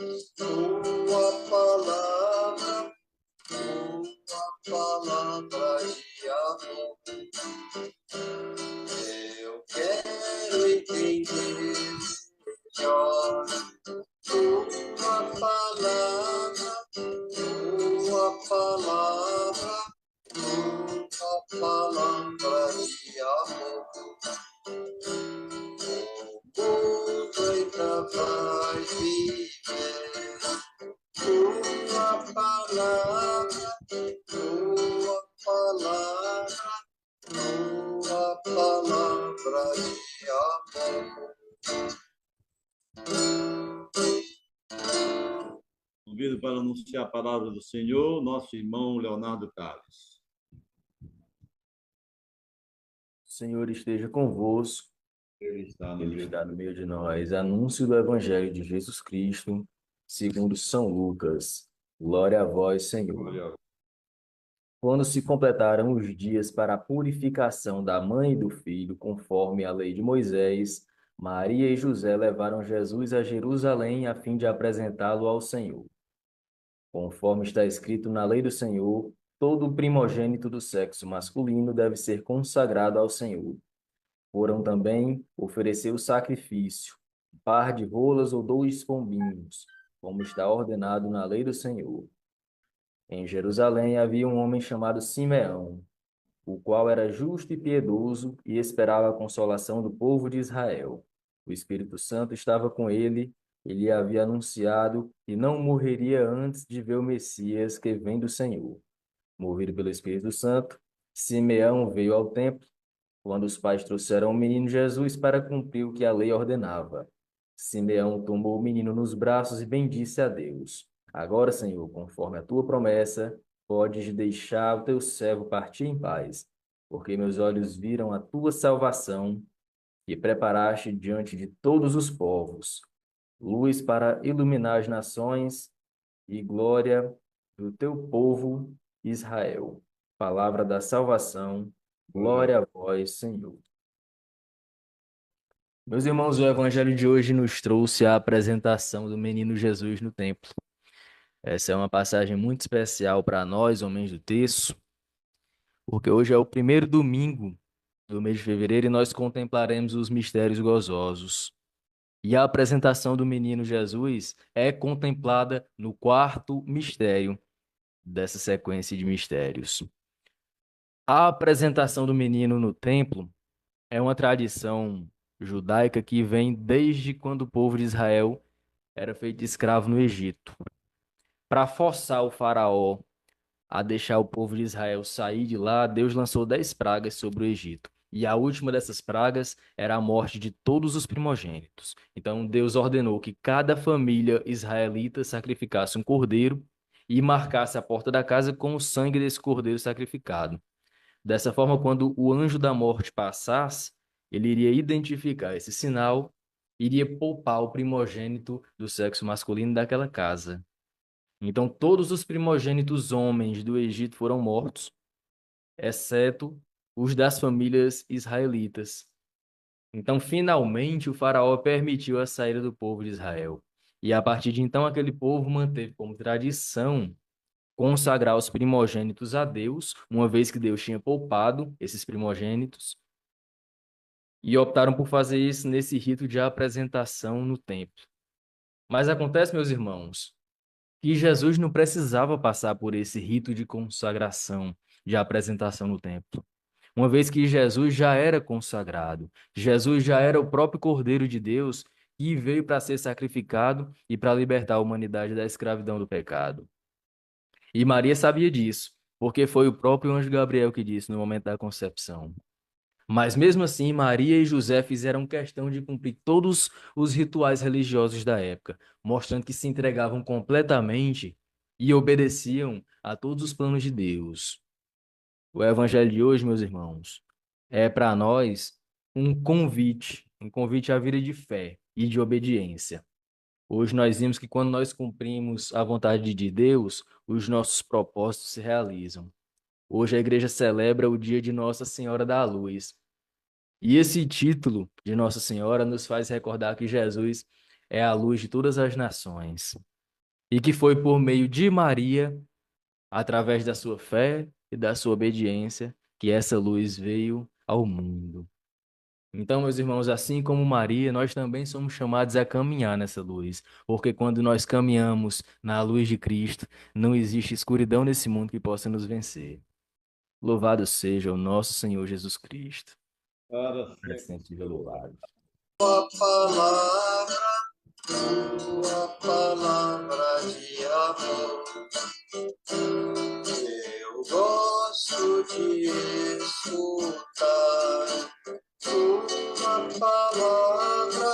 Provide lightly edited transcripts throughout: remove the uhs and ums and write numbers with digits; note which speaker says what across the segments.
Speaker 1: tua palavra de amor. Eu quero entender melhor tua palavra de amor. O mundo ainda vai viver tua palavra de amor.
Speaker 2: Convido para anunciar a palavra do Senhor, nosso irmão Leonardo Carlos.
Speaker 3: O Senhor esteja convosco,
Speaker 2: Ele está
Speaker 3: no meio de nós. Anúncio do Evangelho de Jesus Cristo, segundo São Lucas. Glória a vós, Senhor. Quando se completaram os dias para a purificação da mãe e do filho, conforme a lei de Moisés, Maria e José levaram Jesus a Jerusalém a fim de apresentá-lo ao Senhor. Conforme está escrito na lei do Senhor, todo primogênito do sexo masculino deve ser consagrado ao Senhor. Foram também oferecer o sacrifício, um par de rolas ou 2 pombinhos, como está ordenado na lei do Senhor. Em Jerusalém havia um homem chamado Simeão, o qual era justo e piedoso e esperava a consolação do povo de Israel. O Espírito Santo estava com ele. Ele havia anunciado que não morreria antes de ver o Messias que vem do Senhor. Movido pelo Espírito Santo, Simeão veio ao templo quando os pais trouxeram o menino Jesus para cumprir o que a lei ordenava. Simeão tomou o menino nos braços e bendisse a Deus. Agora, Senhor, conforme a tua promessa, podes deixar o teu servo partir em paz, porque meus olhos viram a tua salvação, que preparaste diante de todos os povos, luz para iluminar as nações e glória do teu povo Israel. Palavra da salvação, glória a vós, Senhor. Meus irmãos, o evangelho de hoje nos trouxe a apresentação do menino Jesus no templo. Essa é uma passagem muito especial para nós, homens do terço, porque hoje é o primeiro domingo do mês de fevereiro e nós contemplaremos os mistérios gozosos. E a apresentação do menino Jesus é contemplada no 4º mistério dessa sequência de mistérios. A apresentação do menino no templo é uma tradição judaica que vem desde quando o povo de Israel era feito escravo no Egito. Para forçar o faraó a deixar o povo de Israel sair de lá, Deus lançou 10 pragas sobre o Egito. E a última dessas pragas era a morte de todos os primogênitos. Então Deus ordenou que cada família israelita sacrificasse um cordeiro e marcasse a porta da casa com o sangue desse cordeiro sacrificado. Dessa forma, quando o anjo da morte passasse, ele iria identificar esse sinal, iria poupar o primogênito do sexo masculino daquela casa. Então, todos os primogênitos homens do Egito foram mortos, exceto os das famílias israelitas. Então, finalmente, o faraó permitiu a saída do povo de Israel. E, a partir de então, aquele povo manteve como tradição consagrar os primogênitos a Deus, uma vez que Deus tinha poupado esses primogênitos, e optaram por fazer isso nesse rito de apresentação no templo. Mas acontece, meus irmãos, que Jesus não precisava passar por esse rito de consagração, de apresentação no templo. Uma vez que Jesus já era consagrado, Jesus já era o próprio Cordeiro de Deus que veio para ser sacrificado e para libertar a humanidade da escravidão do pecado. E Maria sabia disso, porque foi o próprio anjo Gabriel que disse no momento da concepção. Mas mesmo assim, Maria e José fizeram questão de cumprir todos os rituais religiosos da época, mostrando que se entregavam completamente e obedeciam a todos os planos de Deus. O evangelho de hoje, meus irmãos, é para nós um convite à vida de fé e de obediência. Hoje nós vimos que quando nós cumprimos a vontade de Deus, os nossos propósitos se realizam. Hoje a igreja celebra o dia de Nossa Senhora da Luz. E esse título de Nossa Senhora nos faz recordar que Jesus é a luz de todas as nações. e que foi por meio de Maria, através da sua fé e da sua obediência, que essa luz veio ao mundo. Então, meus irmãos, assim como Maria, nós também somos chamados a caminhar nessa luz, porque quando nós caminhamos na luz de Cristo, não existe escuridão nesse mundo que possa nos vencer. Louvado seja o nosso Senhor Jesus Cristo.
Speaker 2: Para
Speaker 3: Para
Speaker 2: sempre.
Speaker 3: sempre seja louvado.
Speaker 1: Tua palavra de amor. Eu gosto de escutar tua palavra,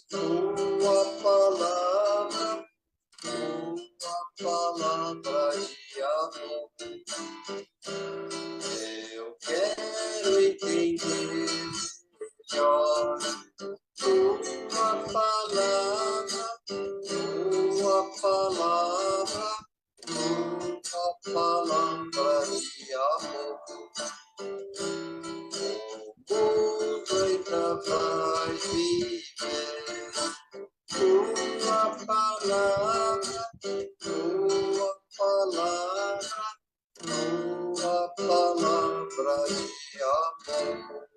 Speaker 1: tua palavra, tua palavra de amor. Eu quero entender melhor tua palavra, tua palavra, tua palavra de amor. O mundo ainda vai viver tua palavra, tua palavra, tua palavra de amor.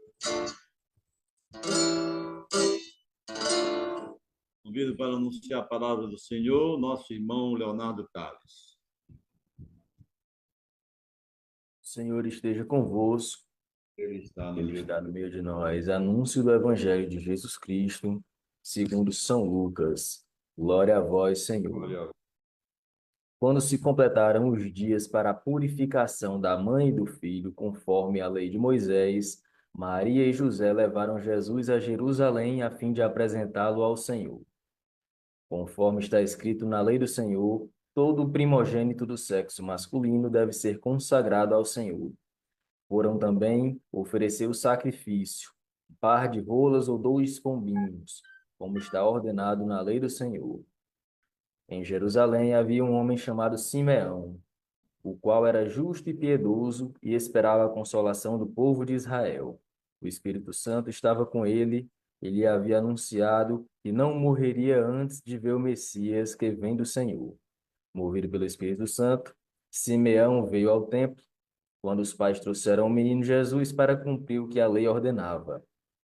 Speaker 2: Convido para anunciar a palavra do Senhor, nosso irmão Leonardo Carlos.
Speaker 3: O Senhor esteja convosco,
Speaker 2: Ele está no
Speaker 3: Ele
Speaker 2: meio.
Speaker 3: está no meio de nós. Anúncio do Evangelho de Jesus Cristo, segundo São Lucas. Glória a vós, Senhor.
Speaker 2: Glória a
Speaker 3: Quando se completaram os dias para a purificação da mãe e do filho, conforme a lei de Moisés, Maria e José levaram Jesus a Jerusalém a fim de apresentá-lo ao Senhor. Conforme está escrito na lei do Senhor, todo primogênito do sexo masculino deve ser consagrado ao Senhor. Foram também oferecer o sacrifício, um par de rolas ou 2 pombinhos, como está ordenado na lei do Senhor. Em Jerusalém havia um homem chamado Simeão, o qual era justo e piedoso e esperava a consolação do povo de Israel. O Espírito Santo estava com ele, ele lhe havia anunciado que não morreria antes de ver o Messias que vem do Senhor. Movido pelo Espírito Santo, Simeão veio ao templo quando os pais trouxeram o menino Jesus para cumprir o que a lei ordenava.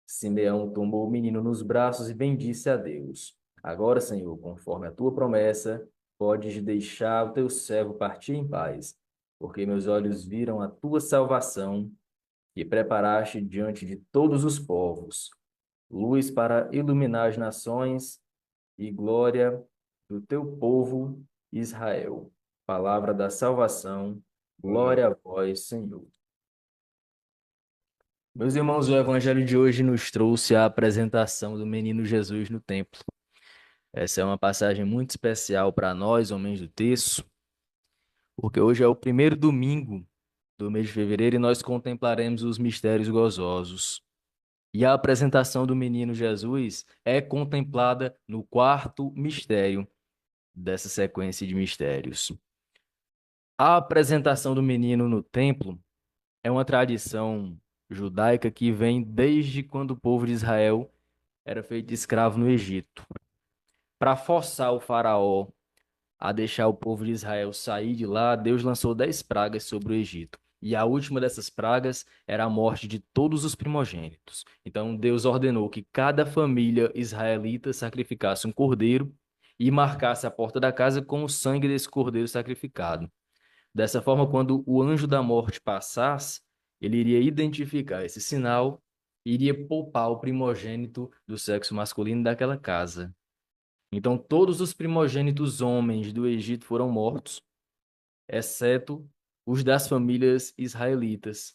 Speaker 3: Simeão tomou o menino nos braços e bendisse a Deus. Agora, Senhor, conforme a tua promessa, podes deixar o teu servo partir em paz, porque meus olhos viram a tua salvação, que preparaste diante de todos os povos, luz para iluminar as nações e glória do teu povo Israel. Palavra da salvação. Glória a vós, Senhor. Meus irmãos, o evangelho de hoje nos trouxe a apresentação do menino Jesus no templo. Essa é uma passagem muito especial para nós, homens do terço, porque hoje é o primeiro domingo do mês de fevereiro e nós contemplaremos os mistérios gozosos. E a apresentação do menino Jesus é contemplada no quarto mistério dessa sequência de mistérios. A apresentação do menino no templo é uma tradição judaica que vem desde quando o povo de Israel era feito escravo no Egito. Para forçar o faraó a deixar o povo de Israel sair de lá, Deus lançou 10 pragas sobre o Egito. E a última dessas pragas era a morte de todos os primogênitos. Então Deus ordenou que cada família israelita sacrificasse um cordeiro e marcasse a porta da casa com o sangue desse cordeiro sacrificado. Dessa forma, quando o anjo da morte passasse, ele iria identificar esse sinal e iria poupar o primogênito do sexo masculino daquela casa. Então, todos os primogênitos homens do Egito foram mortos, exceto os das famílias israelitas.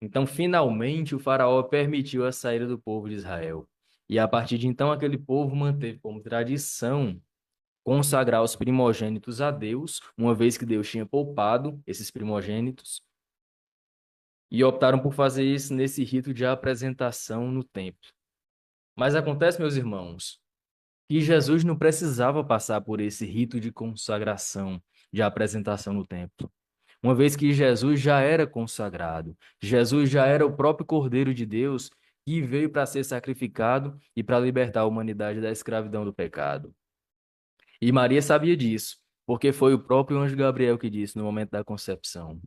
Speaker 3: Então, finalmente, o faraó permitiu a saída do povo de Israel. E a partir de então, aquele povo manteve como tradição consagrar os primogênitos a Deus, uma vez que Deus tinha poupado esses primogênitos, e optaram por fazer isso nesse rito de apresentação no templo. Mas acontece, meus irmãos, que Jesus não precisava passar por esse rito de consagração, de apresentação no templo. Uma vez que Jesus já era consagrado, Jesus já era o próprio Cordeiro de Deus que veio para ser sacrificado e para libertar a humanidade da escravidão do pecado. E Maria sabia disso, porque foi o próprio anjo Gabriel que disse no momento da concepção.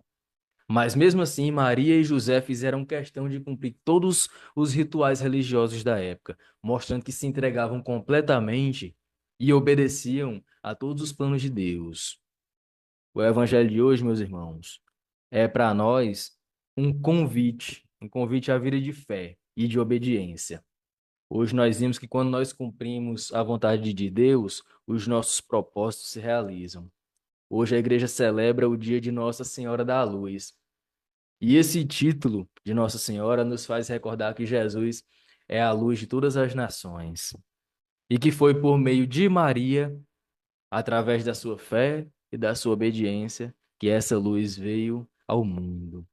Speaker 3: Mas mesmo assim, Maria e José fizeram questão de cumprir todos os rituais religiosos da época, mostrando que se entregavam completamente e obedeciam a todos os planos de Deus. O evangelho de hoje, meus irmãos, é para nós um convite à vida de fé e de obediência. Hoje nós vimos que quando nós cumprimos a vontade de Deus, os nossos propósitos se realizam. Hoje a igreja celebra o dia de Nossa Senhora da Luz. E esse título de Nossa Senhora nos faz recordar que Jesus é a luz de todas as nações e que foi por meio de Maria, através da sua fé e da sua obediência, que essa luz veio ao mundo.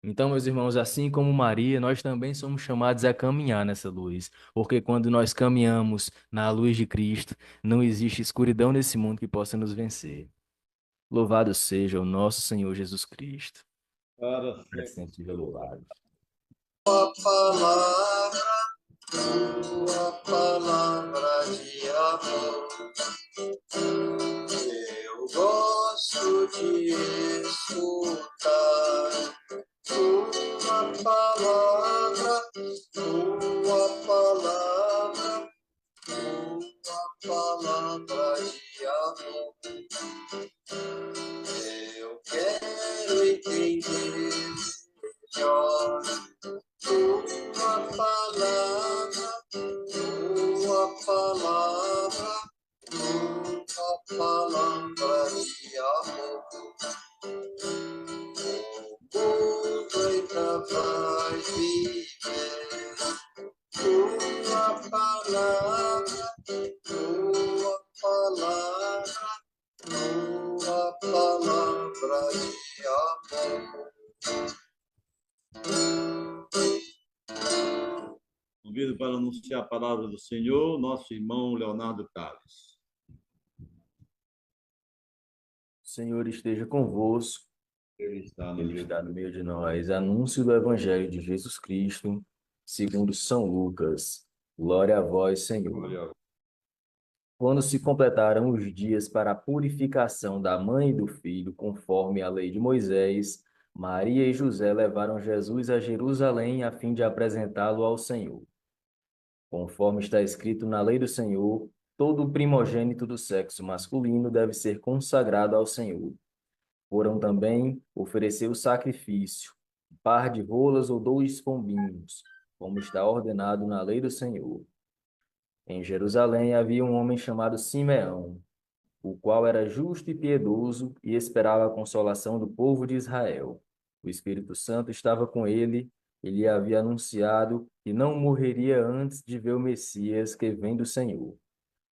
Speaker 3: Então, meus irmãos, assim como Maria, nós também somos chamados a caminhar nessa luz, porque quando nós caminhamos na luz de Cristo, não existe escuridão nesse mundo que possa nos vencer. Louvado seja o nosso Senhor Jesus Cristo.
Speaker 2: Para
Speaker 3: Para
Speaker 2: sempre.
Speaker 3: sempre seja louvado.
Speaker 1: Tua palavra, tua palavra de amor. Eu gosto de escutar tua palavra, tua palavra, tua palavra de amor. Eu quero entender melhor tua palavra, tua palavra, tua palavra de amor. O mundo ainda vai viver tua palavra, tua palavra, tua palavra de amor.
Speaker 2: Convido para anunciar a palavra do Senhor, nosso irmão Leonardo Carlos.
Speaker 3: O Senhor esteja convosco,
Speaker 2: Ele está no
Speaker 3: Ele
Speaker 2: meio.
Speaker 3: está no meio de nós. Anúncio do Evangelho de Jesus Cristo, segundo São Lucas. Glória a vós, Senhor. Quando se completaram os dias para a purificação da mãe e do filho, conforme a lei de Moisés, Maria e José levaram Jesus a Jerusalém a fim de apresentá-lo ao Senhor. Conforme está escrito na lei do Senhor, todo primogênito do sexo masculino deve ser consagrado ao Senhor. Foram também oferecer o sacrifício, um par de rolas ou 2 pombinhos, como está ordenado na lei do Senhor. Em Jerusalém havia um homem chamado Simeão, o qual era justo e piedoso e esperava a consolação do povo de Israel. O Espírito Santo estava com ele e lhe havia anunciado que não morreria antes de ver o Messias que vem do Senhor.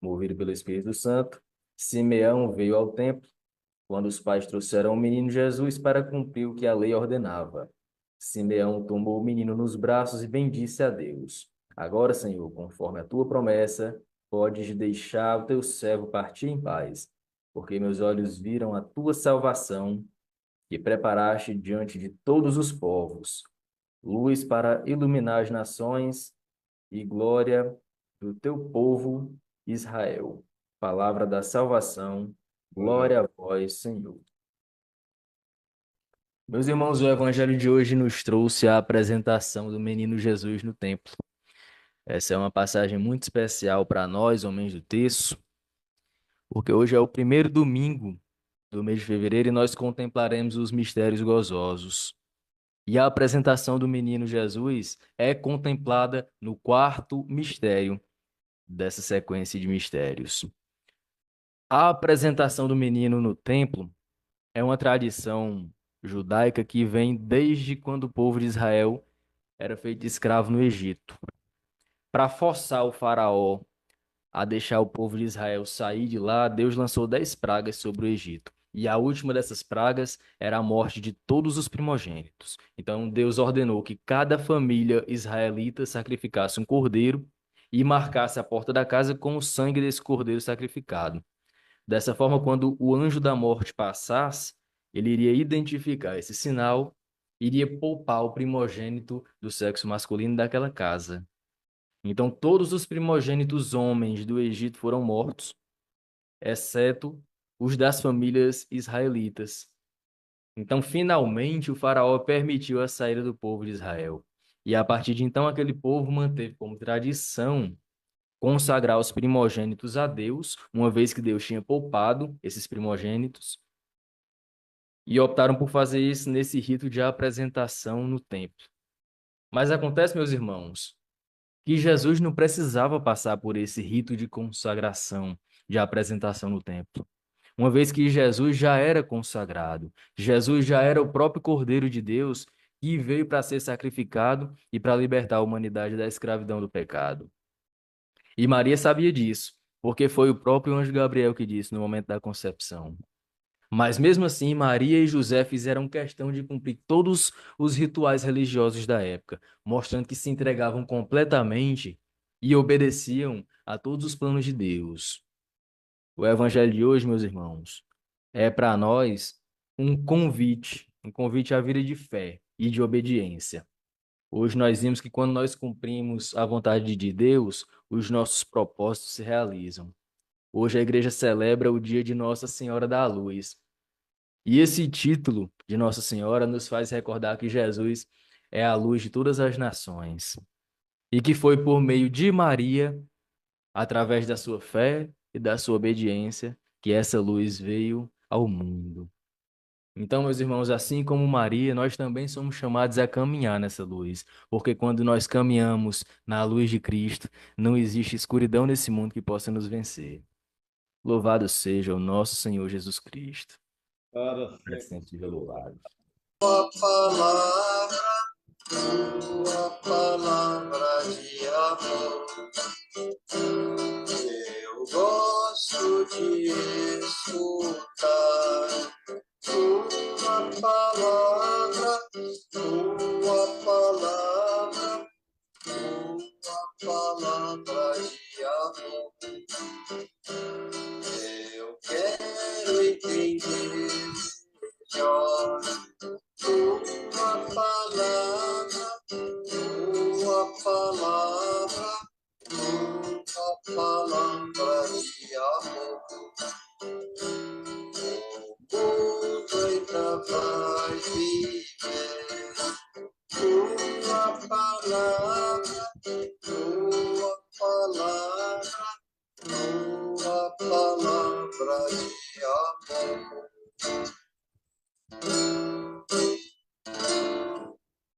Speaker 3: Movido pelo Espírito Santo, Simeão veio ao templo quando os pais trouxeram o menino Jesus para cumprir o que a lei ordenava. Simeão tomou o menino nos braços e bendisse a Deus. Agora, Senhor, conforme a tua promessa, podes deixar o teu servo partir em paz, porque meus olhos viram a tua salvação, que preparaste diante de todos os povos, luz para iluminar as nações e glória do teu povo Israel. Palavra da salvação. Glória a vós, Senhor. Meus irmãos, o evangelho de hoje nos trouxe a apresentação do menino Jesus no templo. Essa é uma passagem muito especial para nós, homens do terço, porque hoje é o primeiro domingo do mês de fevereiro e nós contemplaremos os mistérios gozosos. E a apresentação do menino Jesus é contemplada no quarto mistério dessa sequência de mistérios. A apresentação do menino no templo é uma tradição judaica que vem desde quando o povo de Israel era feito escravo no Egito. Para forçar o faraó a deixar o povo de Israel sair de lá, Deus lançou 10 pragas sobre o Egito. E a última dessas pragas era a morte de todos os primogênitos. Então Deus ordenou que cada família israelita sacrificasse um cordeiro e marcasse a porta da casa com o sangue desse cordeiro sacrificado. Dessa forma, quando o anjo da morte passasse, ele iria identificar esse sinal, iria poupar o primogênito do sexo masculino daquela casa. Então, todos os primogênitos homens do Egito foram mortos, exceto os das famílias israelitas. Então, finalmente, o faraó permitiu a saída do povo de Israel. E a partir de então, aquele povo manteve como tradição consagrar os primogênitos a Deus, uma vez que Deus tinha poupado esses primogênitos, e optaram por fazer isso nesse rito de apresentação no templo. Mas acontece, meus irmãos, que Jesus não precisava passar por esse rito de consagração, de apresentação no templo. Uma vez que Jesus já era consagrado, Jesus já era o próprio Cordeiro de Deus que veio para ser sacrificado e para libertar a humanidade da escravidão do pecado. E Maria sabia disso, porque foi o próprio anjo Gabriel que disse no momento da concepção. Mas mesmo assim, Maria e José fizeram questão de cumprir todos os rituais religiosos da época, mostrando que se entregavam completamente e obedeciam a todos os planos de Deus. O evangelho de hoje, meus irmãos, é para nós um convite à vida de fé e de obediência. Hoje nós vimos que quando nós cumprimos a vontade de Deus, os nossos propósitos se realizam. Hoje a igreja celebra o dia de Nossa Senhora da Luz. E esse título de Nossa Senhora nos faz recordar que Jesus é a luz de todas as nações. E que foi por meio de Maria, através da sua fé e da sua obediência, que essa luz veio ao mundo. Então, meus irmãos, assim como Maria, nós também somos chamados a caminhar nessa luz, porque quando nós caminhamos na luz de Cristo, não existe escuridão nesse mundo que possa nos vencer. Louvado seja o nosso Senhor Jesus Cristo.
Speaker 2: Para
Speaker 3: Para
Speaker 2: sempre.
Speaker 3: sempre seja louvado.
Speaker 1: Tua palavra de amor. Eu gosto de escutar tua palavra, tua palavra, tua palavra de amor. Eu quero entender melhor tua palavra, tua palavra, tua palavra de amor. O mundo ainda vai viver tua palavra, tua palavra, tua palavra de amor.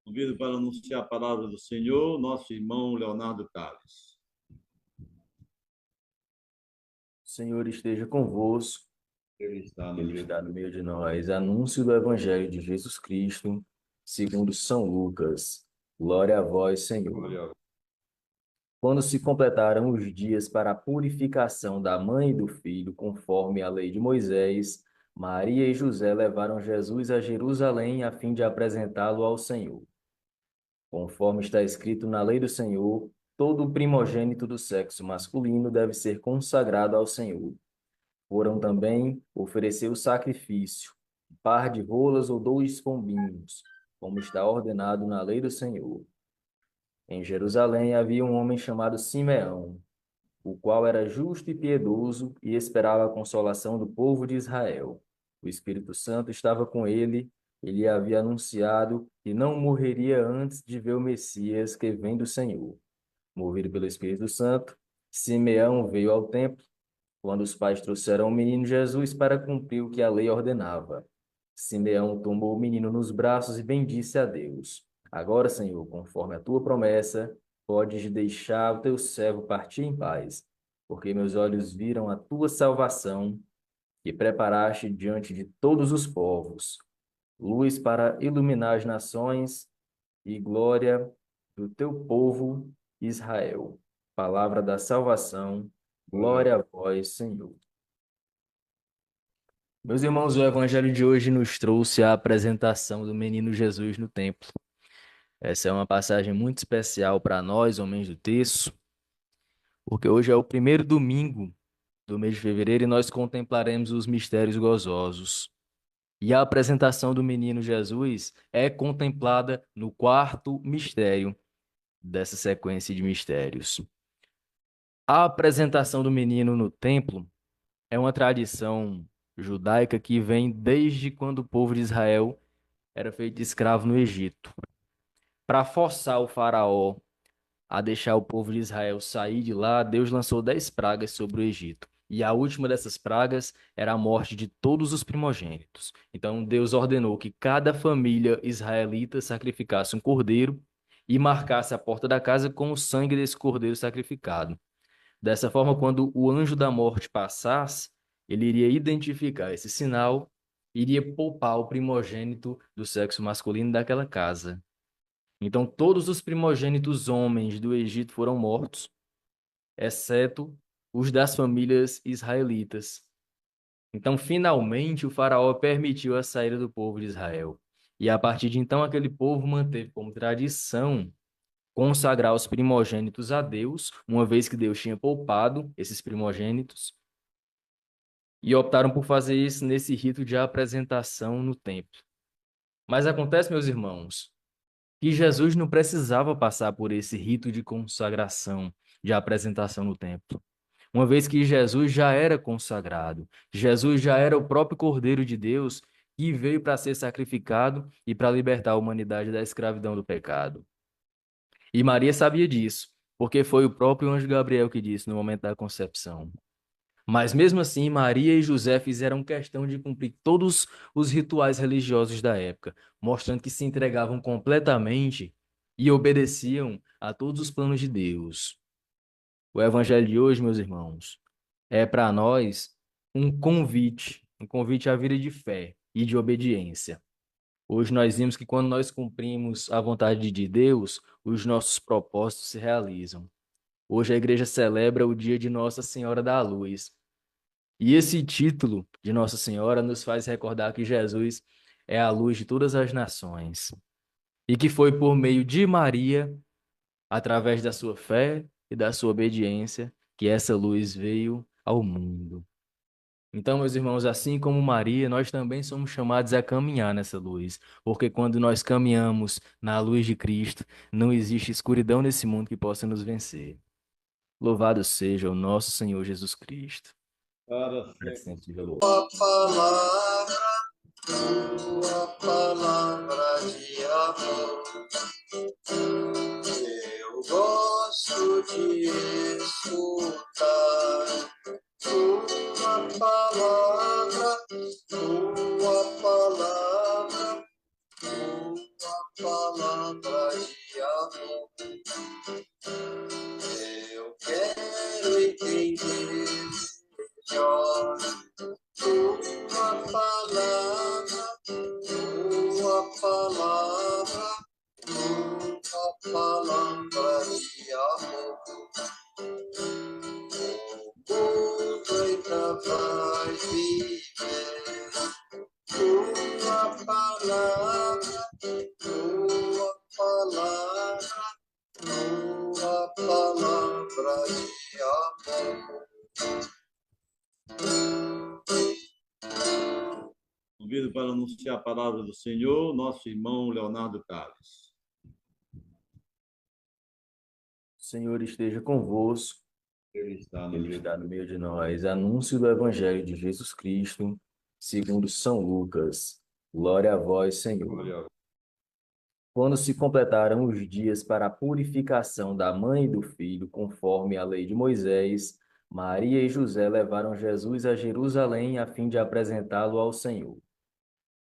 Speaker 2: Convido para anunciar a palavra do Senhor, nosso irmão Leonardo Tales.
Speaker 3: O Senhor esteja convosco,
Speaker 2: Ele está no
Speaker 3: Ele
Speaker 2: meio.
Speaker 3: está no meio de nós. Anúncio do Evangelho de Jesus Cristo, segundo São Lucas. Glória a vós, Senhor.
Speaker 2: Glória a
Speaker 3: Quando se completaram os dias para a purificação da mãe e do filho, conforme a lei de Moisés, Maria e José levaram Jesus a Jerusalém a fim de apresentá-lo ao Senhor. Conforme está escrito na lei do Senhor, todo primogênito do sexo masculino deve ser consagrado ao Senhor. Foram também oferecer o sacrifício, um par de rolas ou 2 pombinhos, como está ordenado na lei do Senhor. Em Jerusalém havia um homem chamado Simeão, o qual era justo e piedoso e esperava a consolação do povo de Israel. O Espírito Santo estava com ele, ele havia anunciado que não morreria antes de ver o Messias que vem do Senhor. Movido pelo Espírito Santo, Simeão veio ao templo quando os pais trouxeram o menino Jesus para cumprir o que a lei ordenava. Simeão tomou o menino nos braços e bendisse a Deus. Agora, Senhor, conforme a tua promessa, podes deixar o teu servo partir em paz, porque meus olhos viram a tua salvação, que preparaste diante de todos os povos, luz para iluminar as nações e glória do teu povo Israel. Palavra da salvação, glória a vós, Senhor. Meus irmãos, o evangelho de hoje nos trouxe a apresentação do menino Jesus no templo. Essa é uma passagem muito especial para nós, homens do terço, porque hoje é o primeiro domingo do mês de fevereiro e nós contemplaremos os mistérios gozosos. E a apresentação do menino Jesus é contemplada no quarto mistério dessa sequência de mistérios. A apresentação do menino no templo é uma tradição judaica que vem desde quando o povo de Israel era feito escravo no Egito. Para forçar o faraó a deixar o povo de Israel sair de lá, Deus lançou 10 pragas sobre o Egito. E a última dessas pragas era a morte de todos os primogênitos. Então Deus ordenou que cada família israelita sacrificasse um cordeiro e marcasse a porta da casa com o sangue desse cordeiro sacrificado. Dessa forma, quando o anjo da morte passasse, ele iria identificar esse sinal, iria poupar o primogênito do sexo masculino daquela casa. Então, todos os primogênitos homens do Egito foram mortos, exceto os das famílias israelitas. Então, finalmente, o faraó permitiu a saída do povo de Israel. E a partir de então, aquele povo manteve como tradição consagrar os primogênitos a Deus, uma vez que Deus tinha poupado esses primogênitos, e optaram por fazer isso nesse rito de apresentação no templo. Mas acontece, meus irmãos, que Jesus não precisava passar por esse rito de consagração, de apresentação no templo. Uma vez que Jesus já era consagrado, Jesus já era o próprio Cordeiro de Deus que veio para ser sacrificado e para libertar a humanidade da escravidão do pecado. E Maria sabia disso, porque foi o próprio anjo Gabriel que disse no momento da concepção. Mas mesmo assim, Maria e José fizeram questão de cumprir todos os rituais religiosos da época, mostrando que se entregavam completamente e obedeciam a todos os planos de Deus. O evangelho de hoje, meus irmãos, é para nós um convite à vida de fé e de obediência. Hoje nós vimos que quando nós cumprimos a vontade de Deus, os nossos propósitos se realizam. Hoje a igreja celebra o dia de Nossa Senhora da Luz. E esse título de Nossa Senhora nos faz recordar que Jesus é a luz de todas as nações. E que foi por meio de Maria, através da sua fé e da sua obediência, que essa luz veio ao mundo. Então, meus irmãos, assim como Maria, nós também somos chamados a caminhar nessa luz, porque quando nós caminhamos na luz de Cristo, não existe escuridão nesse mundo que possa nos vencer. Louvado seja o nosso Senhor Jesus Cristo.
Speaker 2: Para
Speaker 3: Para
Speaker 2: sempre.
Speaker 3: sempre seja louvado.
Speaker 1: Tua palavra de amor. Eu gosto de escutar tua palavra, tua palavra, tua palavra de amor. Eu quero entender melhor tua palavra, tua palavra, tua palavra de amor. O mundo ainda vai viver tua palavra, tua palavra, tua palavra de amor.
Speaker 2: Convido para anunciar a palavra do Senhor, nosso irmão Leonardo Carlos.
Speaker 3: O Senhor esteja convosco,
Speaker 2: Ele está no
Speaker 3: Ele
Speaker 2: meio.
Speaker 3: está no meio de nós. Anúncio do Evangelho de Jesus Cristo, segundo São Lucas. Glória a vós, Senhor.
Speaker 2: Glória.
Speaker 3: Quando se completaram os dias para a purificação da mãe e do filho, conforme a lei de Moisés, Maria e José levaram Jesus a Jerusalém a fim de apresentá-lo ao Senhor.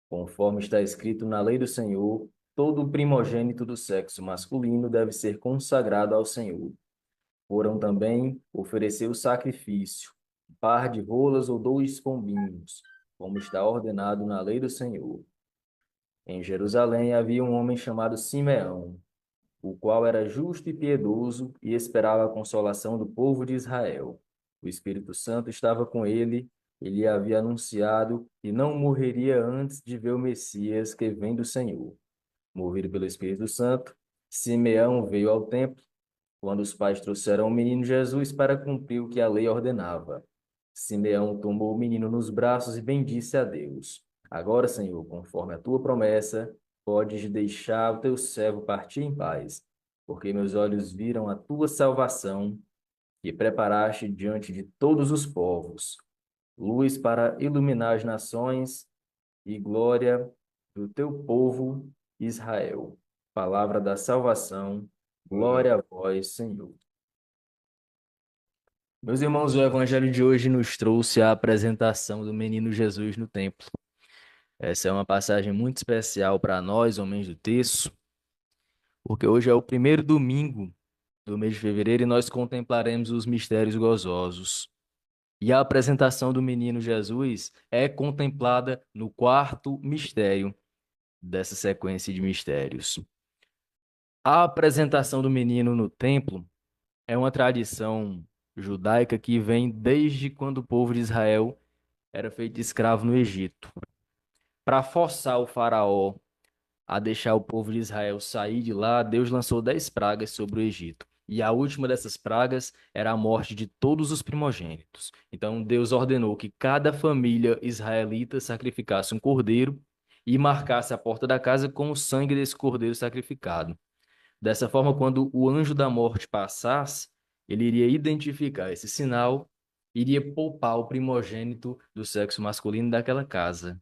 Speaker 3: Conforme está escrito na lei do Senhor, todo primogênito do sexo masculino deve ser consagrado ao Senhor. Foram também oferecer o sacrifício, um par de rolas ou 2 pombinhos, como está ordenado na lei do Senhor. Em Jerusalém havia um homem chamado Simeão, o qual era justo e piedoso e esperava a consolação do povo de Israel. O Espírito Santo estava com ele, ele lhe havia anunciado que não morreria antes de ver o Messias que vem do Senhor. Movido pelo Espírito Santo, Simeão veio ao templo quando os pais trouxeram o menino Jesus para cumprir o que a lei ordenava. Simeão tomou o menino nos braços e bendisse a Deus. Agora, Senhor, conforme a tua promessa, podes deixar o teu servo partir em paz, porque meus olhos viram a tua salvação, que preparaste diante de todos os povos, luz para iluminar as nações e glória do teu povo Israel. Palavra da salvação, glória a vós, Senhor. Meus irmãos, o evangelho de hoje nos trouxe a apresentação do menino Jesus no templo. Essa é uma passagem muito especial para nós, homens do terço, porque hoje é o primeiro domingo do mês de fevereiro e nós contemplaremos os mistérios gozosos. E a apresentação do menino Jesus é contemplada no quarto mistério dessa sequência de mistérios. A apresentação do menino no templo é uma tradição judaica que vem desde quando o povo de Israel era feito escravo no Egito. Para forçar o faraó a deixar o povo de Israel sair de lá, Deus lançou 10 pragas sobre o Egito. E a última dessas pragas era a morte de todos os primogênitos. Então Deus ordenou que cada família israelita sacrificasse um cordeiro e marcasse a porta da casa com o sangue desse cordeiro sacrificado. Dessa forma, quando o anjo da morte passasse, ele iria identificar esse sinal, iria poupar o primogênito do sexo masculino daquela casa.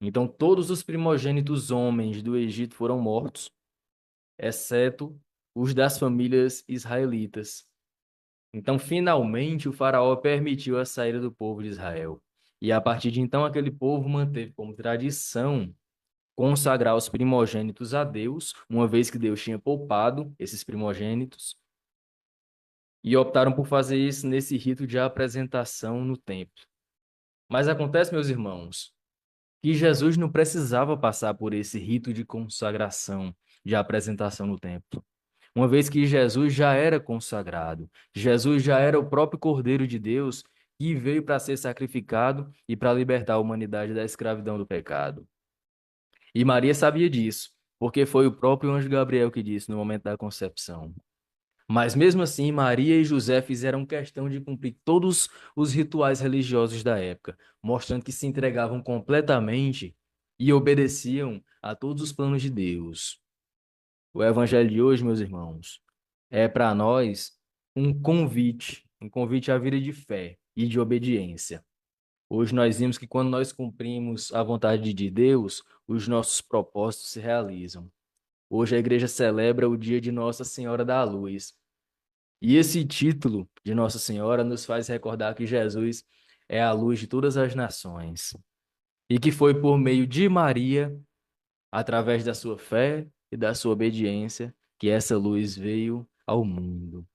Speaker 3: Então, todos os primogênitos homens do Egito foram mortos, exceto os das famílias israelitas. Então, finalmente, o faraó permitiu a saída do povo de Israel. E a partir de então, aquele povo manteve como tradição consagrar os primogênitos a Deus, uma vez que Deus tinha poupado esses primogênitos, e optaram por fazer isso nesse rito de apresentação no templo. Mas acontece, meus irmãos, que Jesus não precisava passar por esse rito de consagração, de apresentação no templo. Uma vez que Jesus já era consagrado, Jesus já era o próprio Cordeiro de Deus que veio para ser sacrificado e para libertar a humanidade da escravidão do pecado. E Maria sabia disso, porque foi o próprio anjo Gabriel que disse no momento da concepção. Mas mesmo assim, Maria e José fizeram questão de cumprir todos os rituais religiosos da época, mostrando que se entregavam completamente e obedeciam a todos os planos de Deus. O evangelho de hoje, meus irmãos, é para nós um convite à vida de fé e de obediência. Hoje nós vimos que quando nós cumprimos a vontade de Deus, os nossos propósitos se realizam. Hoje a igreja celebra o dia de Nossa Senhora da Luz. E esse título de Nossa Senhora nos faz recordar que Jesus é a luz de todas as nações. E que foi por meio de Maria, através da sua fé e da sua obediência, que essa luz veio ao mundo.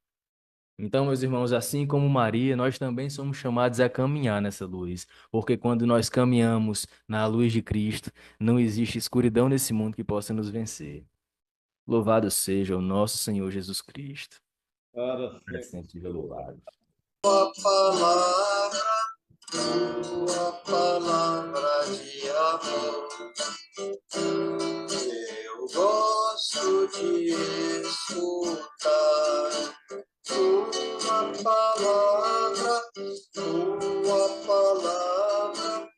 Speaker 3: Então, meus irmãos, assim como Maria, nós também somos chamados a caminhar nessa luz, porque quando nós caminhamos na luz de Cristo, não existe escuridão nesse mundo que possa nos vencer. Louvado seja o nosso Senhor Jesus Cristo.
Speaker 2: Para
Speaker 3: Para
Speaker 2: sempre.
Speaker 3: sempre seja louvado.
Speaker 1: Tua palavra de amor. Eu gosto de escutar tua palavra, tua palavra,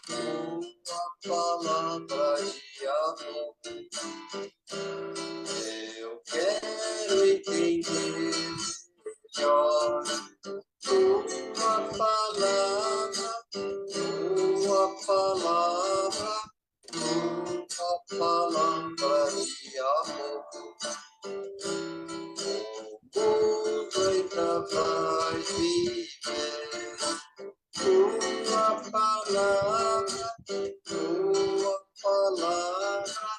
Speaker 1: tua palavra de amor. Eu quero entender melhor tua palavra, tua palavra, tua palavra de amor. O mundo ainda vai viver tua palavra, tua palavra,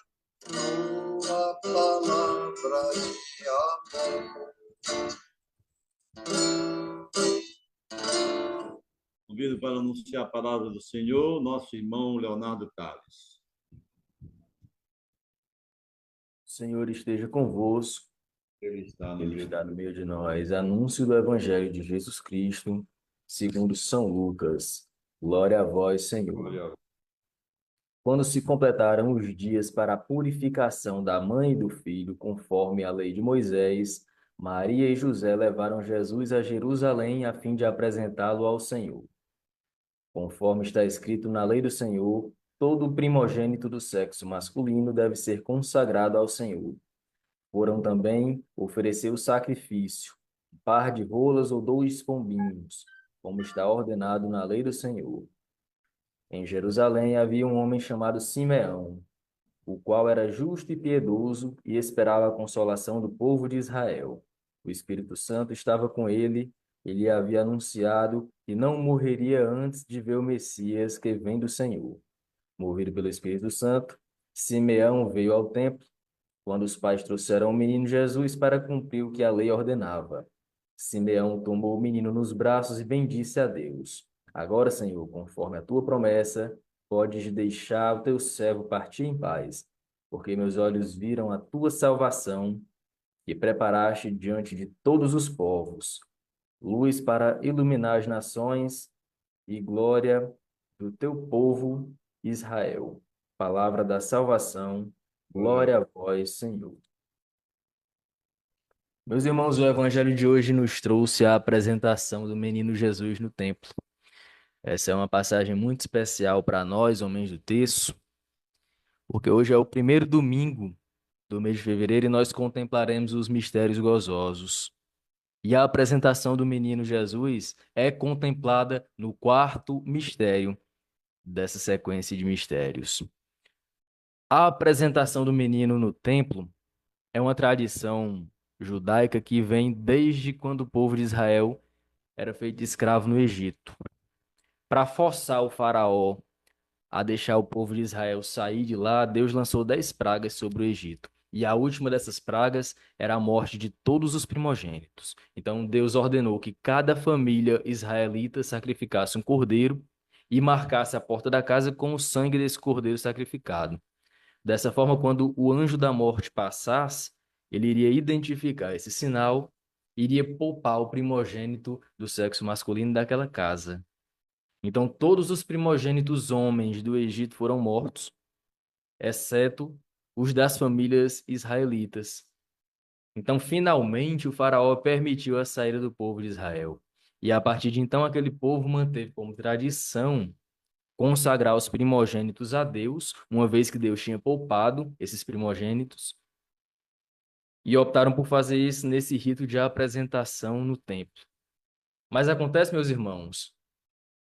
Speaker 1: tua palavra de amor.
Speaker 2: Convido para anunciar a palavra do Senhor, nosso irmão Leonardo Carlos.
Speaker 3: O Senhor esteja convosco,
Speaker 2: Ele está no
Speaker 3: Ele
Speaker 2: meio.
Speaker 3: está no meio de nós. Anúncio do Evangelho de Jesus Cristo, segundo São Lucas. Glória a vós, Senhor.
Speaker 2: Glória a
Speaker 3: Quando se completaram os dias para a purificação da mãe e do filho, conforme a lei de Moisés, Maria e José levaram Jesus a Jerusalém a fim de apresentá-lo ao Senhor. Conforme está escrito na lei do Senhor, todo primogênito do sexo masculino deve ser consagrado ao Senhor. Foram também oferecer o sacrifício, um par de rolas ou 2 pombinhos, como está ordenado na lei do Senhor. Em Jerusalém havia um homem chamado Simeão, o qual era justo e piedoso e esperava a consolação do povo de Israel. O Espírito Santo estava com ele e lhe havia anunciado que não morreria antes de ver o Messias que vem do Senhor. Movido pelo Espírito Santo, Simeão veio ao templo quando os pais trouxeram o menino Jesus para cumprir o que a lei ordenava. Simeão tomou o menino nos braços e bendisse a Deus. Agora, Senhor, conforme a tua promessa, podes deixar o teu servo partir em paz, porque meus olhos viram a tua salvação, que preparaste diante de todos os povos, luz para iluminar as nações e glória do teu povo Israel. Palavra da salvação. Glória a vós, Senhor. Meus irmãos, o evangelho de hoje nos trouxe a apresentação do menino Jesus no templo. Essa é uma passagem muito especial para nós, homens do terço, porque hoje é o primeiro domingo do mês de fevereiro e nós contemplaremos os mistérios gozosos. E a apresentação do menino Jesus é contemplada no quarto mistério dessa sequência de mistérios. A apresentação do menino no templo é uma tradição judaica que vem desde quando o povo de Israel era feito escravo no Egito. Para forçar o faraó a deixar o povo de Israel sair de lá, Deus lançou 10 pragas sobre o Egito. E a última dessas pragas era a morte de todos os primogênitos. Então Deus ordenou que cada família israelita sacrificasse um cordeiro e marcasse a porta da casa com o sangue desse cordeiro sacrificado. Dessa forma, quando o anjo da morte passasse, ele iria identificar esse sinal e iria poupar o primogênito do sexo masculino daquela casa. Então, todos os primogênitos homens do Egito foram mortos, exceto os das famílias israelitas. Então, finalmente, o faraó permitiu a saída do povo de Israel. E a partir de então, aquele povo manteve como tradição consagrar os primogênitos a Deus, uma vez que Deus tinha poupado esses primogênitos, e optaram por fazer isso nesse rito de apresentação no templo. Mas acontece, meus irmãos,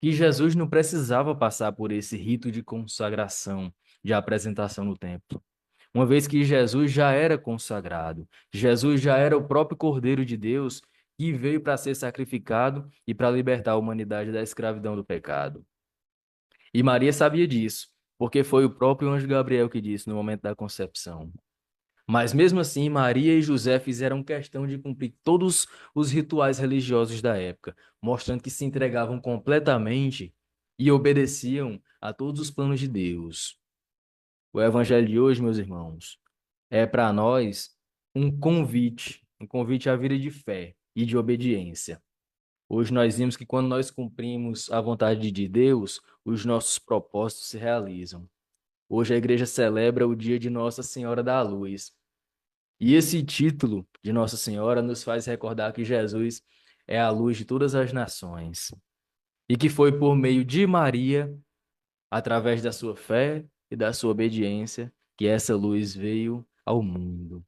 Speaker 3: que Jesus não precisava passar por esse rito de consagração, de apresentação no templo. Uma vez que Jesus já era consagrado, Jesus já era o próprio Cordeiro de Deus que veio para ser sacrificado e para libertar a humanidade da escravidão do pecado. E Maria sabia disso, porque foi o próprio anjo Gabriel que disse no momento da concepção. Mas mesmo assim, Maria e José fizeram questão de cumprir todos os rituais religiosos da época, mostrando que se entregavam completamente e obedeciam a todos os planos de Deus. O evangelho de hoje, meus irmãos, é para nós um convite à vida de fé e de obediência. Hoje nós vimos que quando nós cumprimos a vontade de Deus, os nossos propósitos se realizam. Hoje a igreja celebra o dia de Nossa Senhora da Luz. E esse título de Nossa Senhora nos faz recordar que Jesus é a luz de todas as nações. E que foi por meio de Maria, através da sua fé e da sua obediência, que essa luz veio ao mundo.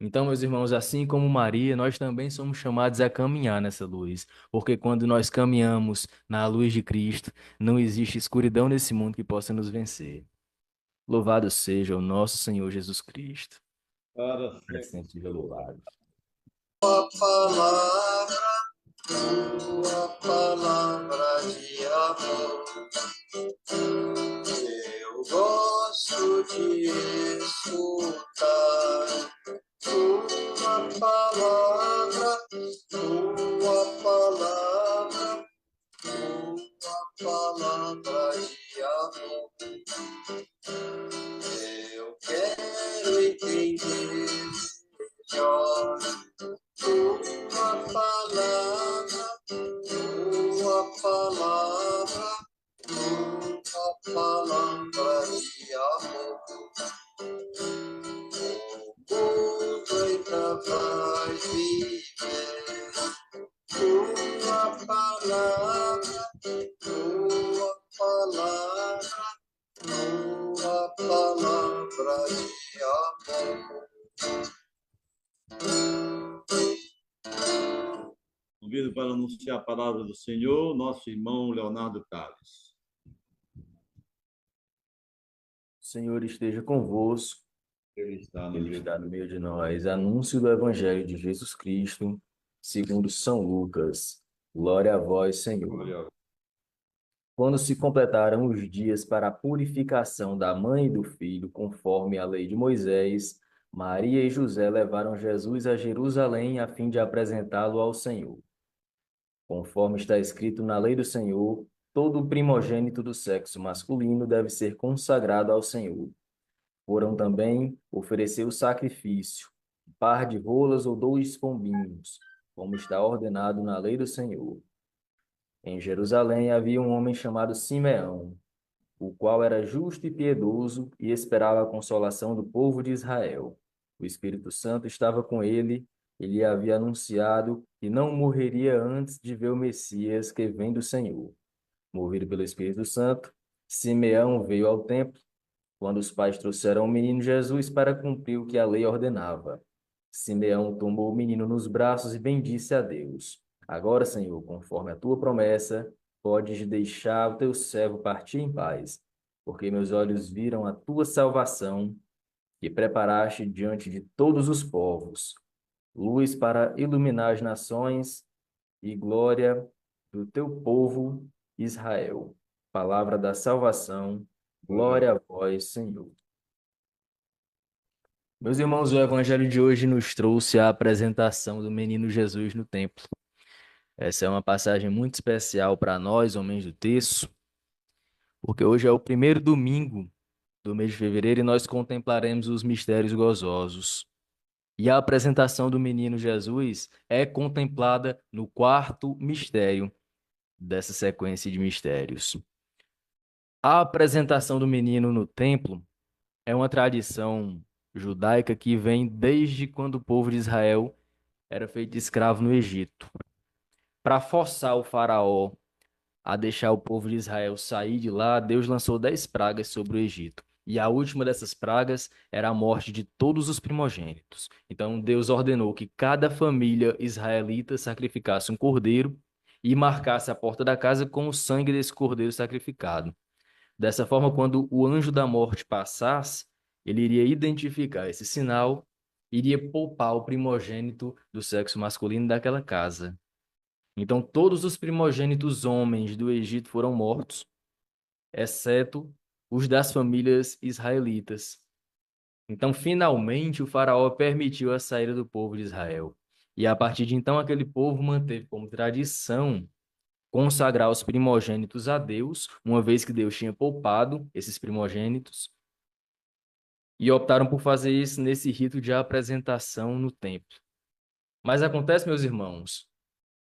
Speaker 3: Então, meus irmãos, assim como Maria, nós também somos chamados a caminhar nessa luz, porque quando nós caminhamos na luz de Cristo, não existe escuridão nesse mundo que possa nos vencer. Louvado seja o nosso Senhor Jesus Cristo.
Speaker 2: Para
Speaker 3: Para sempre seja louvado.
Speaker 1: Tua palavra de amor. Eu gosto de escutar tua palavra, tua palavra, tua palavra de amor. Eu quero entender melhor tua palavra, tua palavra, tua palavra de amor. O mundo ainda vai viver tua palavra, tua palavra, tua
Speaker 2: pedido para anunciar a palavra do Senhor, nosso irmão Leonardo Tales.
Speaker 3: O Senhor esteja convosco,
Speaker 2: Ele está no
Speaker 3: Ele
Speaker 2: meio.
Speaker 3: está no meio de nós. Anúncio do Evangelho de Jesus Cristo, segundo São Lucas. Glória a vós, Senhor.
Speaker 2: Glória a
Speaker 3: Quando se completaram os dias para a purificação da mãe e do filho, conforme a lei de Moisés, Maria e José levaram Jesus a Jerusalém a fim de apresentá-lo ao Senhor. Conforme está escrito na lei do Senhor, todo primogênito do sexo masculino deve ser consagrado ao Senhor. Foram também oferecer o sacrifício, um par de rolas ou 2 pombinhos, como está ordenado na lei do Senhor. Em Jerusalém havia um homem chamado Simeão, o qual era justo e piedoso e esperava a consolação do povo de Israel. O Espírito Santo estava com ele e lhe havia anunciado que não morreria antes de ver o Messias que vem do Senhor. Movido pelo Espírito Santo, Simeão veio ao templo quando os pais trouxeram o menino Jesus para cumprir o que a lei ordenava. Simeão tomou o menino nos braços e bendisse a Deus. Agora, Senhor, conforme a tua promessa, podes deixar o teu servo partir em paz, porque meus olhos viram a tua salvação, que preparaste diante de todos os povos, luz para iluminar as nações e glória do teu povo Israel. Palavra da salvação. Glória a vós, Senhor. Meus irmãos, o evangelho de hoje nos trouxe a apresentação do menino Jesus no templo. Essa é uma passagem muito especial para nós, homens do terço, porque hoje é o primeiro domingo do mês de fevereiro e nós contemplaremos os mistérios gozosos. E a apresentação do menino Jesus é contemplada no 4º mistério dessa sequência de mistérios. A apresentação do menino no templo é uma tradição judaica que vem desde quando o povo de Israel era feito escravo no Egito. Para forçar o faraó a deixar o povo de Israel sair de lá, Deus lançou 10 pragas sobre o Egito. E a última dessas pragas era a morte de todos os primogênitos. Então Deus ordenou que cada família israelita sacrificasse um cordeiro e marcasse a porta da casa com o sangue desse cordeiro sacrificado. Dessa forma, quando o anjo da morte passasse, ele iria identificar esse sinal, iria poupar o primogênito do sexo masculino daquela casa. Então, todos os primogênitos homens do Egito foram mortos, exceto os das famílias israelitas. Então, finalmente, o faraó permitiu a saída do povo de Israel. E a partir de então, aquele povo manteve como tradição consagrar os primogênitos a Deus, uma vez que Deus tinha poupado esses primogênitos, e optaram por fazer isso nesse rito de apresentação no templo. Mas acontece, meus irmãos,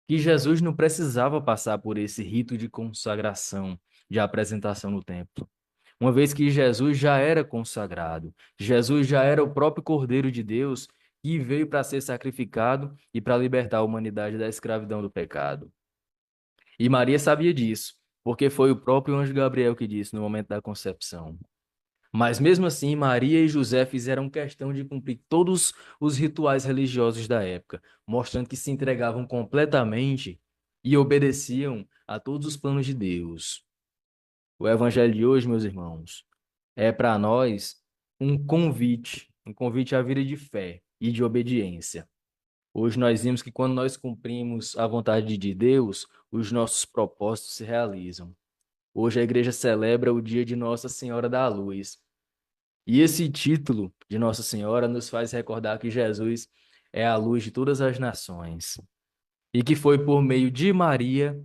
Speaker 3: que Jesus não precisava passar por esse rito de consagração, de apresentação no templo. Uma vez que Jesus já era consagrado, Jesus já era o próprio Cordeiro de Deus que veio para ser sacrificado e para libertar a humanidade da escravidão do pecado. E Maria sabia disso, porque foi o próprio anjo Gabriel que disse no momento da concepção. Mas mesmo assim, Maria e José fizeram questão de cumprir todos os rituais religiosos da época, mostrando que se entregavam completamente e obedeciam a todos os planos de Deus. O evangelho de hoje, meus irmãos, é para nós um convite à vida de fé e de obediência. Hoje nós vimos que quando nós cumprimos a vontade de Deus, os nossos propósitos se realizam. Hoje a igreja celebra o dia de Nossa Senhora da Luz. E esse título de Nossa Senhora nos faz recordar que Jesus é a luz de todas as nações. E que foi por meio de Maria,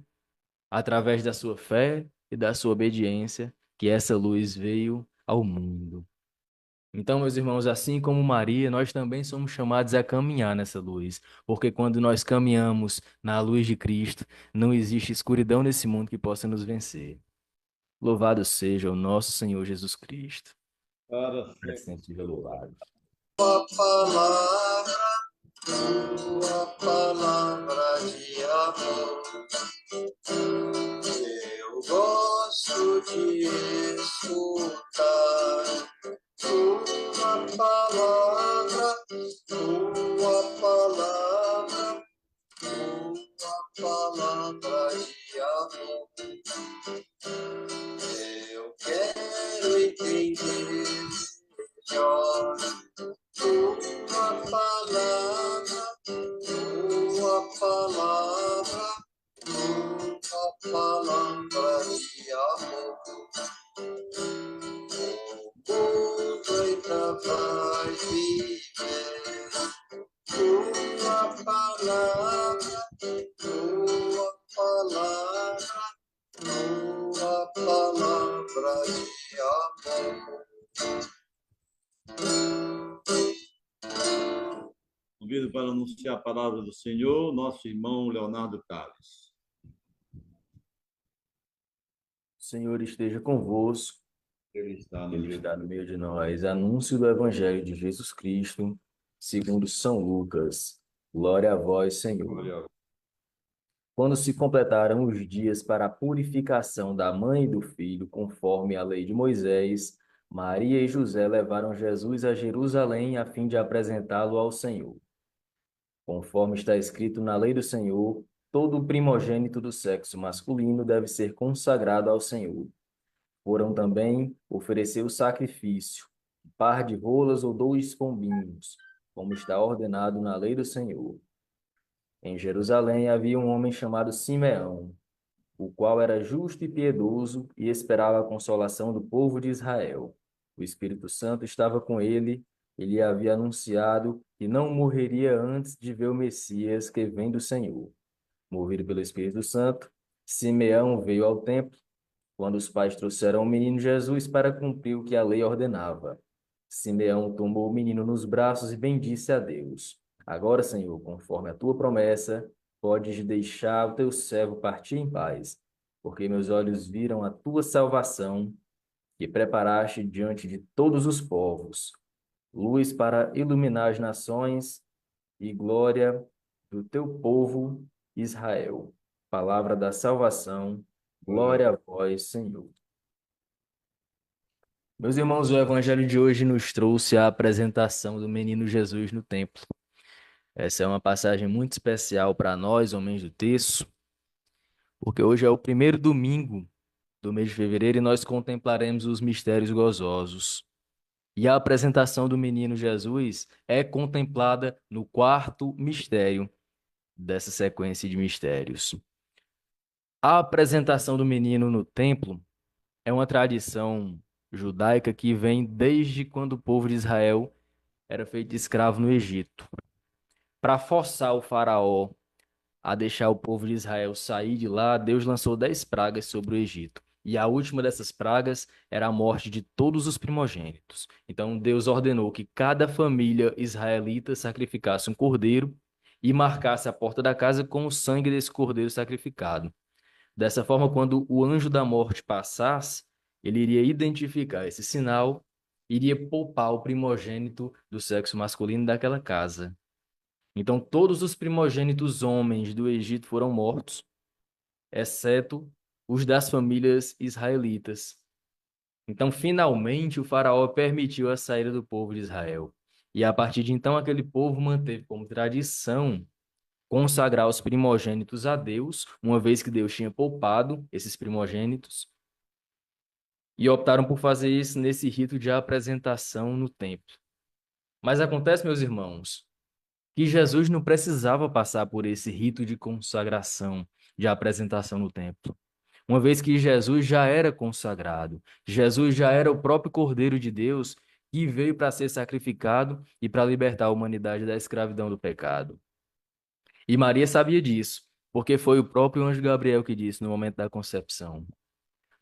Speaker 3: através da sua fé e da sua obediência, que essa luz veio ao mundo. Então, meus irmãos, assim como Maria, nós também somos chamados a caminhar nessa luz, porque quando nós caminhamos na luz de Cristo, não existe escuridão nesse mundo que possa nos vencer. Louvado seja o nosso Senhor Jesus Cristo.
Speaker 2: Para
Speaker 3: Para sempre seja louvado.
Speaker 1: Tua palavra de amor, eu gosto de escutar tua palavra, tua palavra, tua palavra de amor.
Speaker 2: Convido para anunciar a palavra do Senhor, nosso irmão Leonardo Carlos.
Speaker 3: O Senhor esteja convosco,
Speaker 2: Ele está no
Speaker 3: Ele
Speaker 2: meio.
Speaker 3: está no meio de nós. Anúncio do Evangelho de Jesus Cristo, segundo São Lucas. Glória a vós, Senhor.
Speaker 2: Glória a
Speaker 3: Quando se completaram os dias para a purificação da mãe e do filho, conforme a lei de Moisés, Maria e José levaram Jesus a Jerusalém a fim de apresentá-lo ao Senhor. Conforme está escrito na lei do Senhor, todo primogênito do sexo masculino deve ser consagrado ao Senhor. Foram também oferecer o sacrifício, um par de rolas ou 2 pombinhos, como está ordenado na lei do Senhor. Em Jerusalém havia um homem chamado Simeão, o qual era justo e piedoso e esperava a consolação do povo de Israel. O Espírito Santo estava com ele, ele havia anunciado que não morreria antes de ver o Messias que vem do Senhor. Movido pelo Espírito Santo, Simeão veio ao templo quando os pais trouxeram o menino Jesus para cumprir o que a lei ordenava. Simeão tomou o menino nos braços e bendisse a Deus. Agora, Senhor, conforme a tua promessa, podes deixar o teu servo partir em paz, porque meus olhos viram a tua salvação, que preparaste diante de todos os povos, luz para iluminar as nações e glória do teu povo Israel. Palavra da salvação, glória a vós, Senhor. Meus irmãos, o evangelho de hoje nos trouxe a apresentação do menino Jesus no templo. Essa é uma passagem muito especial para nós, homens do terço, porque hoje é o primeiro domingo do mês de fevereiro e nós contemplaremos os mistérios gozosos. E a apresentação do menino Jesus é contemplada no 4º mistério dessa sequência de mistérios. A apresentação do menino no templo é uma tradição judaica que vem desde quando o povo de Israel era feito escravo no Egito. Para forçar o faraó a deixar o povo de Israel sair de lá, Deus lançou 10 pragas sobre o Egito. E a última dessas pragas era a morte de todos os primogênitos. Então Deus ordenou que cada família israelita sacrificasse um cordeiro e marcasse a porta da casa com o sangue desse cordeiro sacrificado. Dessa forma, quando o anjo da morte passasse, ele iria identificar esse sinal, iria poupar o primogênito do sexo masculino daquela casa. Então, todos os primogênitos homens do Egito foram mortos, exceto os das famílias israelitas. Então, finalmente, o faraó permitiu a saída do povo de Israel. E a partir de então, aquele povo manteve como tradição consagrar os primogênitos a Deus, uma vez que Deus tinha poupado esses primogênitos, e optaram por fazer isso nesse rito de apresentação no templo. Mas acontece, meus irmãos, que Jesus não precisava passar por esse rito de consagração, de apresentação no templo. Uma vez que Jesus já era consagrado, Jesus já era o próprio Cordeiro de Deus que veio para ser sacrificado e para libertar a humanidade da escravidão do pecado. E Maria sabia disso, porque foi o próprio anjo Gabriel que disse no momento da concepção.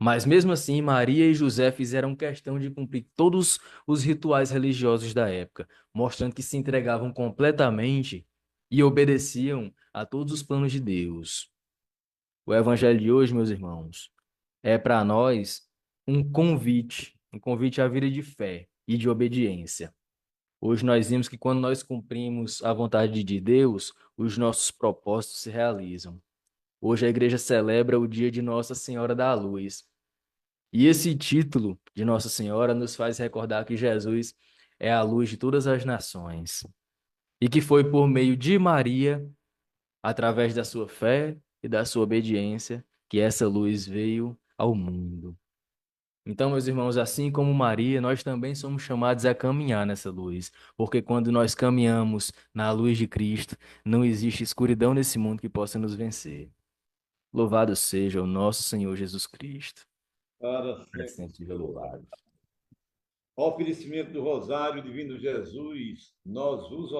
Speaker 3: Mas mesmo assim, Maria e José fizeram questão de cumprir todos os rituais religiosos da época, mostrando que se entregavam completamente e obedeciam a todos os planos de Deus. O evangelho de hoje, meus irmãos, é para nós um convite à vida de fé e de obediência. Hoje nós vimos que quando nós cumprimos a vontade de Deus, os nossos propósitos se realizam. Hoje a igreja celebra o dia de Nossa Senhora da Luz. E esse título de Nossa Senhora nos faz recordar que Jesus é a luz de todas as nações. E que foi por meio de Maria, através da sua fé e da sua obediência, que essa luz veio ao mundo. Então, meus irmãos, assim como Maria, nós também somos chamados a caminhar nessa luz, porque quando nós caminhamos na luz de Cristo, não existe escuridão nesse mundo que possa nos vencer. Louvado seja o nosso Senhor Jesus Cristo.
Speaker 2: Para
Speaker 3: Para
Speaker 2: sempre.
Speaker 3: sempre seja louvado.
Speaker 2: Oferecimento do Rosário Divino Jesus, nós vos